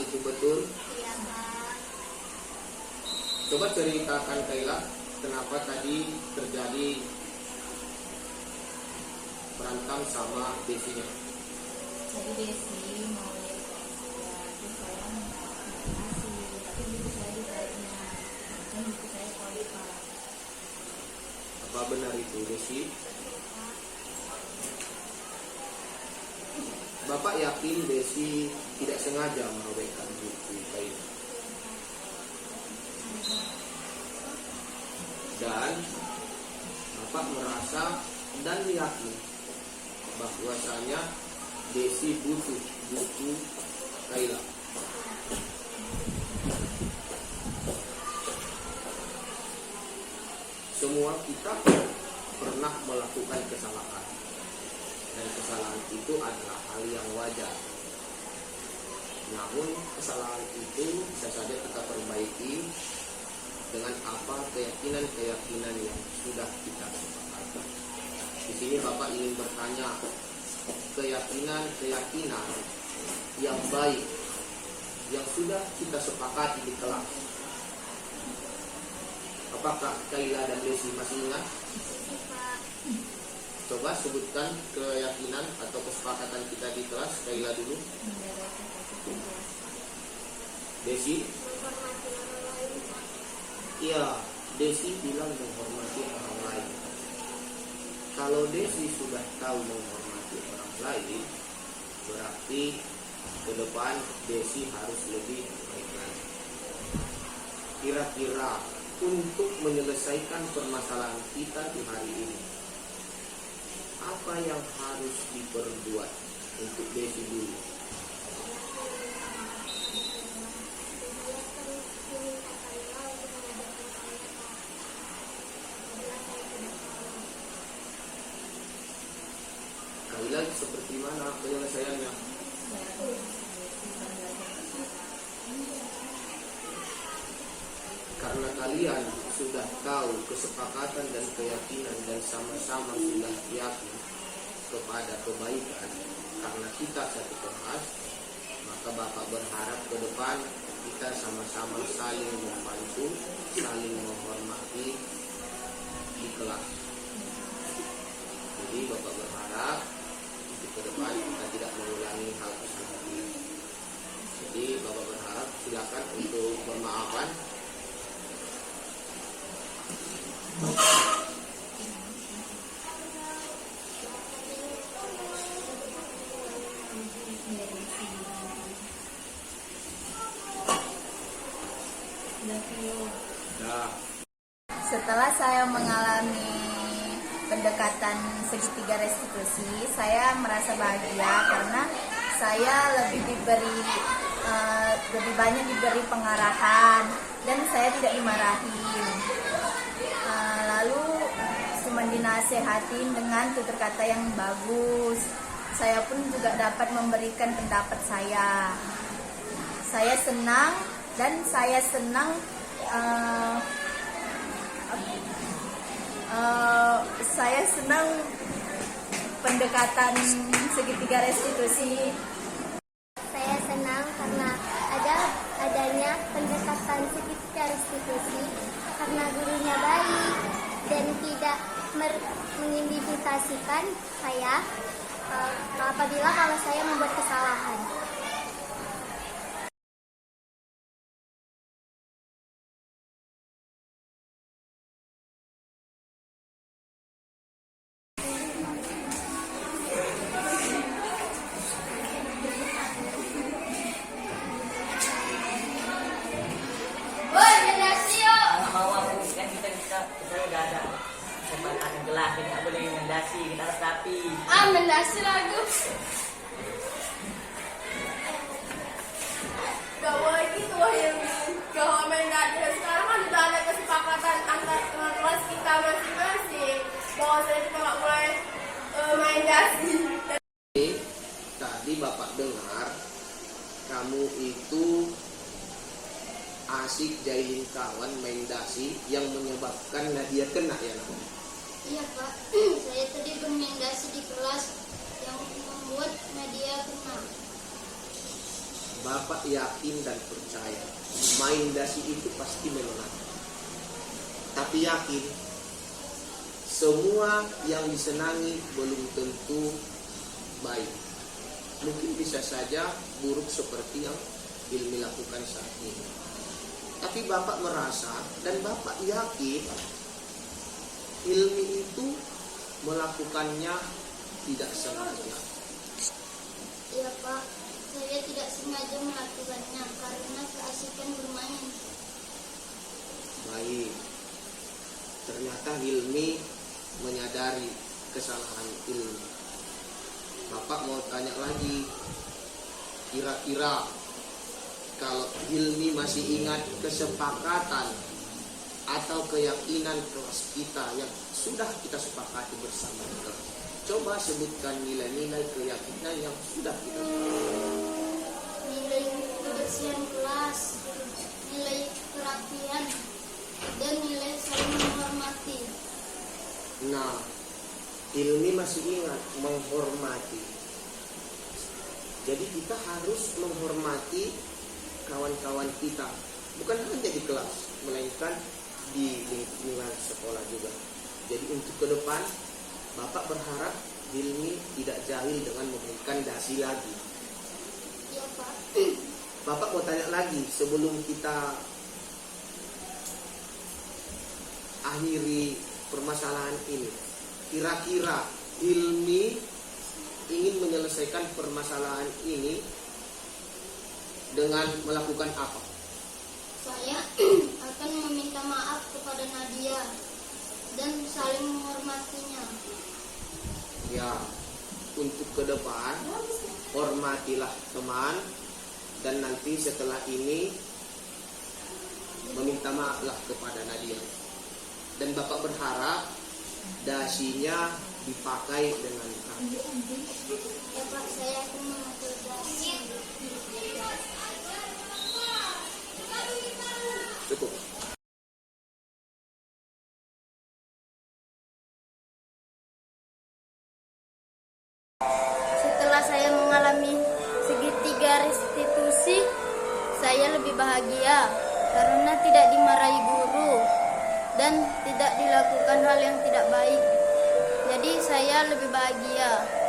itu betul? Iya, Pak. Coba ceritakan Kaila, kenapa tadi terjadi berantem sama Desinya. Jadi Desi mau lihat saya, terus saya minta kasih, tapi buku saya ditariknya, dan buku saya kolek, Pak. Apa benar itu, Desi? Bapak yakin Desi tidak sengaja merobekkan buku Kaila? Dan Bapak merasa dan yakin bahwasanya Desi butuh buku Kaila. Semua kita pernah melakukan kesalahan, dan kesalahan itu adalah hal yang wajar. Namun kesalahan itu bisa saja kita perbaiki dengan apa keyakinan-keyakinan yang sudah kita sepakati. Di sini Bapak ingin bertanya, keyakinan-keyakinan yang baik yang sudah kita sepakati di kelas, apakah Kaila dan Desi masih ingat? Coba sebutkan keyakinan atau kesepakatan kita di kelas. Kaila dulu. Desi? Iya, Desi bilang menghormati orang lain. Kalau Desi sudah tahu menghormati orang lain, berarti ke depan Desi harus lebih baik lagi. Kira-kira untuk menyelesaikan permasalahan kita di hari ini, apa yang harus diperbuat untuk Desi dulu? Kaila seperti mana penyelesaiannya? Karena kalian sudah tahu kesepakatan dan keyakinan dan sama-sama sudah yakin kepada kebaikan karena kita satu kelas, maka Bapak berharap ke depan kita sama-sama saling membantu, saling menghormati di kelas. Jadi Bapak berharap ke depan kita tidak mengulangi hal tersebut. Jadi Bapak berharap silakan untuk bermaafan. Setelah saya mengalami pendekatan segitiga restitusi, saya merasa bahagia karena saya lebih banyak diberi pengarahan dan saya tidak dimarahin. Lalu cuma dinasehatin dengan tutur kata yang bagus. Saya pun juga dapat memberikan pendapat saya. Saya senang pendekatan segitiga restitusi. Saya senang karena adanya pendekatan segitiga restitusi karena gurunya baik dan tidak mengintimidasikan saya apabila kalau saya membuat kesalahan. Kita boleh mendasi, kita harus rapi. Mendasi lagu. Gak boleh gitu yang kalau main dada. Sekarang kan udah ada kesepakatan antar kelas kita masing-masing bahwa saya juga gak boleh main dasi. Tadi Bapak dengar kamu itu asik jahilin kawan main dasi yang menyebabkan Nadia kena ya nak? Iya Pak, saya tadi bermain dasi di kelas yang membuat Nadia kena. Bapak yakin dan percaya main dasi itu pasti menyenangkan. Tapi yakin semua yang disenangi belum tentu baik. Mungkin bisa saja buruk seperti yang Hilmi lakukan saat ini. Tapi Bapak merasa dan Bapak yakin Hilmi itu melakukannya tidak sengaja. Iya Pak, saya tidak sengaja melakukannya karena keasikan bermain. Baik. Ternyata Hilmi menyadari kesalahan Hilmi. Bapak mau tanya lagi, kira-kira kalau Hilmi masih ingat kesepakatan atau keyakinan kelas kita yang sudah kita sepakati bersama, coba sebutkan nilai-nilai keyakinan yang sudah kita sepakati. Nilai kebersihan kelas, nilai kerapian, dan nilai saling menghormati. Nah, Hilmi masih ingat menghormati. Jadi kita harus menghormati kawan-kawan kita, bukan hanya di kelas, melainkan di lingkungan sekolah juga. Jadi untuk ke depan, Bapak berharap Hilmi tidak jahil dengan memberikan dasi lagi. Iya Pak. Bapak mau tanya lagi sebelum kita akhiri permasalahan ini. Kira-kira Hilmi ingin menyelesaikan permasalahan ini dengan melakukan apa? Saya akan meminta maaf kepada Nadia dan saling menghormatinya. Ya, untuk ke depan hormatilah teman, dan nanti setelah ini meminta maaflah kepada Nadia. Dan Bapak berharap dasinya dipakai dengan rapi. Ya Pak, saya akan memakai dasi. Cukup. Setelah saya mengalami segitiga restitusi, saya lebih bahagia karena tidak dimarahi guru dan tidak dilakukan hal yang tidak baik. Jadi saya lebih bahagia.